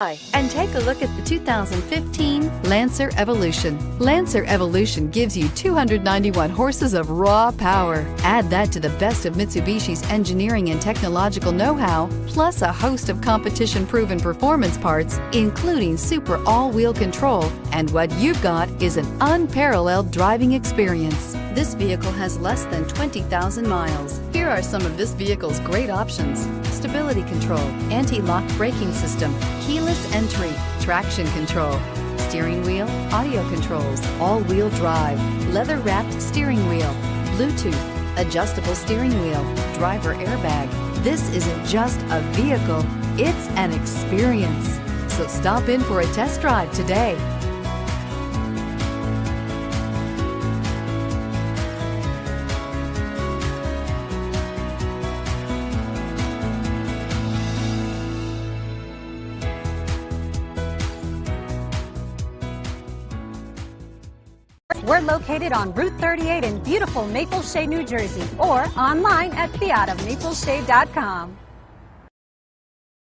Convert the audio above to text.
Hi, and take a look at the 2015 Lancer Evolution. Lancer Evolution gives you 291 horses of raw power. Add that to the best of Mitsubishi's engineering and technological know-how, plus a host of competition-proven performance parts, including super all-wheel control, and what you've got is an unparalleled driving experience. This vehicle has less than 20,000 miles. Here are some of this vehicle's great options: stability control, anti-lock braking system, keyless entry, traction control, steering wheel audio controls, all-wheel drive, leather-wrapped steering wheel, Bluetooth, adjustable steering wheel, driver airbag. This isn't just a vehicle, it's an experience. So stop in for a test drive today. We're located on Route 38 in beautiful Maple Shade, New Jersey, or online at fiatofmapleshade.com.